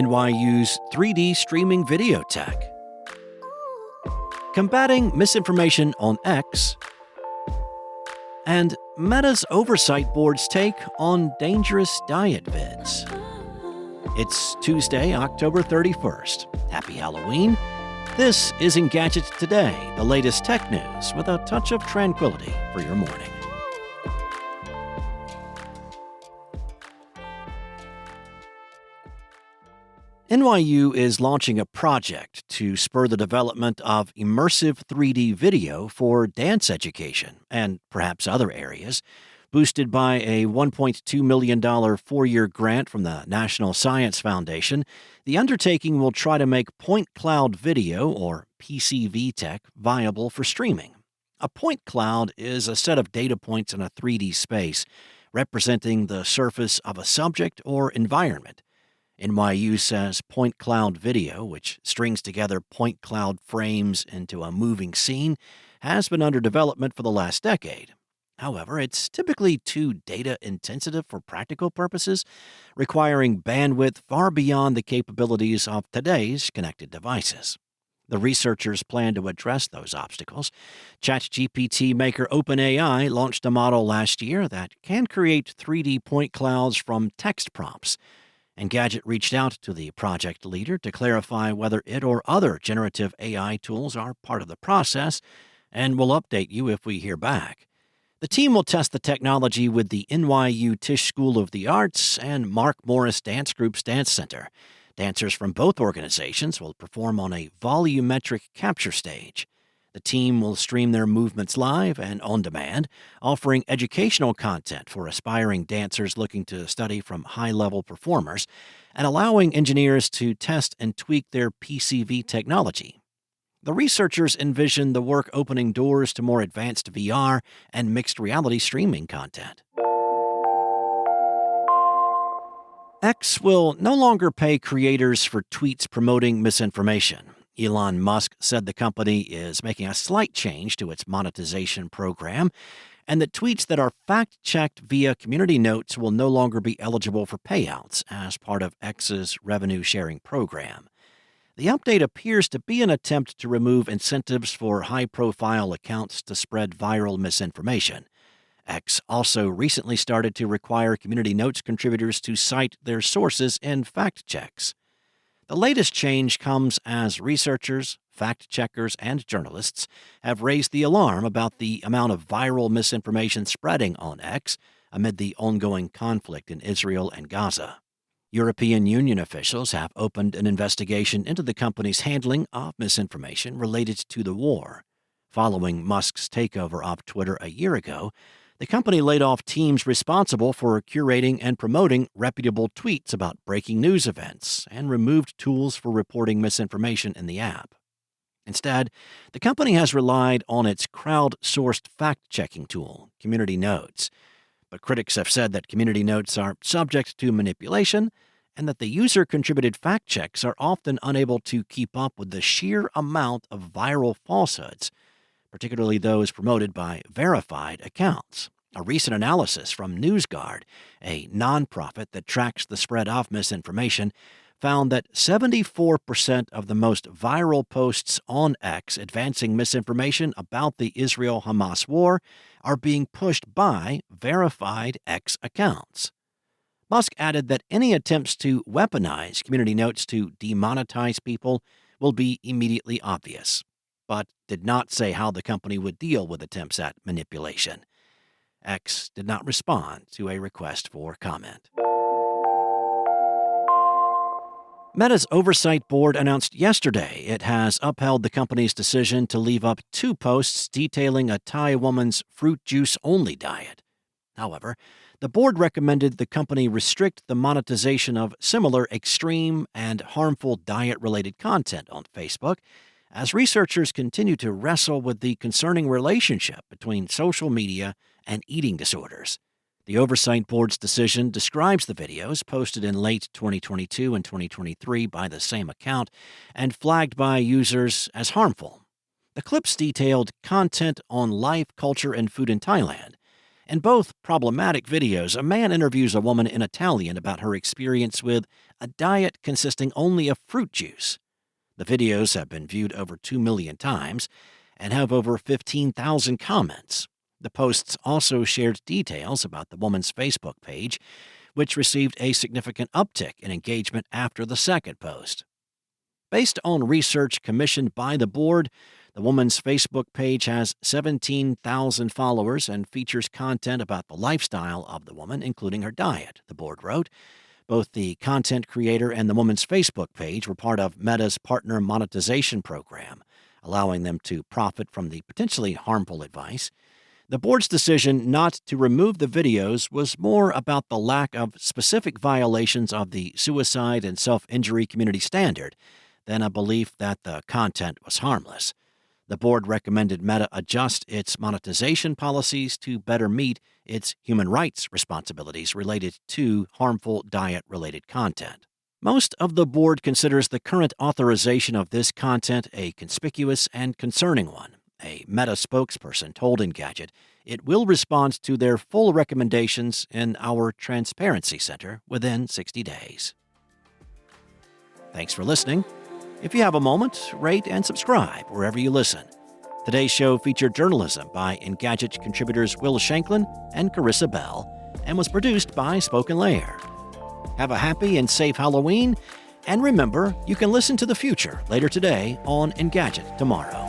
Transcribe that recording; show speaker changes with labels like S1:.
S1: NYU's 3D streaming video tech, combating misinformation on X, and Meta's Oversight Board's take on dangerous diet vids. It's Tuesday, October 31st. Happy Halloween. This is Engadget Today, the latest tech news with a touch of tranquility for your morning. NYU is launching a project to spur the development of immersive 3D video for dance education and perhaps other areas. Boosted by a $1.2 million four-year grant from the National Science Foundation, the undertaking will try to make point cloud video, or PCV tech, viable for streaming. A point cloud is a set of data points in a 3D space, representing the surface of a subject or environment. NYU says point cloud video, which strings together point cloud frames into a moving scene, has been under development for the last decade. However, it's typically too data-intensive for practical purposes, requiring bandwidth far beyond the capabilities of today's connected devices. The researchers plan to address those obstacles. ChatGPT maker OpenAI launched a model last year that can create 3D point clouds from text prompts. Engadget reached out to the project leader to clarify whether it or other generative AI tools are part of the process, and will update you if we hear back. The team will test the technology with the NYU Tisch School of the Arts and Mark Morris Dance Group's Dance Center. Dancers from both organizations will perform on a volumetric capture stage. The team will stream their movements live and on demand, offering educational content for aspiring dancers looking to study from high-level performers, and allowing engineers to test and tweak their PCV technology. The researchers envision the work opening doors to more advanced VR and mixed reality streaming content. X will no longer pay creators for tweets promoting misinformation. Elon Musk said the company is making a slight change to its monetization program, and that tweets that are fact-checked via community notes will no longer be eligible for payouts as part of X's revenue-sharing program. The update appears to be an attempt to remove incentives for high-profile accounts to spread viral misinformation. X also recently started to require community notes contributors to cite their sources in fact checks. The latest change comes as researchers, fact-checkers, and journalists have raised the alarm about the amount of viral misinformation spreading on X amid the ongoing conflict in Israel and Gaza. European Union officials have opened an investigation into the company's handling of misinformation related to the war. Following Musk's takeover of Twitter a year ago, the company laid off teams responsible for curating and promoting reputable tweets about breaking news events and removed tools for reporting misinformation in the app. Instead, the company has relied on its crowd-sourced fact-checking tool, Community Notes. But critics have said that Community Notes are subject to manipulation and that the user-contributed fact checks are often unable to keep up with the sheer amount of viral falsehoods, particularly those promoted by verified accounts. A recent analysis from NewsGuard, a nonprofit that tracks the spread of misinformation, found that 74% of the most viral posts on X advancing misinformation about the Israel-Hamas war are being pushed by verified X accounts. Musk added that any attempts to weaponize community notes to demonetize people will be immediately obvious, but did not say how the company would deal with attempts at manipulation. X did not respond to a request for comment. Meta's Oversight Board announced yesterday it has upheld the company's decision to leave up 2 posts detailing a Thai woman's fruit juice-only diet. However, the board recommended the company restrict the monetization of similar extreme and harmful diet-related content on Facebook, as researchers continue to wrestle with the concerning relationship between social media and eating disorders. The Oversight Board's decision describes the videos posted in late 2022 and 2023 by the same account and flagged by users as harmful. The clips detailed content on life, culture, and food in Thailand, In both problematic videos, a man interviews a woman in Italian about her experience with a diet consisting only of fruit juice. The videos have been viewed over 2 million times and have over 15,000 comments. The posts also shared details about the woman's Facebook page, which received a significant uptick in engagement after the second post. Based on research commissioned by the board, the woman's Facebook page has 17,000 followers and features content about the lifestyle of the woman, including her diet, the board wrote. Both the content creator and the woman's Facebook page were part of Meta's partner monetization program, allowing them to profit from the potentially harmful advice. The board's decision not to remove the videos was more about the lack of specific violations of the suicide and self-injury community standard than a belief that the content was harmless. The board recommended Meta adjust its monetization policies to better meet its human rights responsibilities related to harmful diet-related content. Most of the board considers the current authorization of this content a conspicuous and concerning one. A Meta spokesperson told Engadget it will respond to their full recommendations in our Transparency Center within 60 days. Thanks for listening. If you have a moment, rate and subscribe wherever you listen. Today's show featured journalism by Engadget contributors Will Shanklin and Carissa Bell and was produced by Spoken Layer. Have a happy and safe Halloween, and remember, you can listen to the future later today on Engadget tomorrow.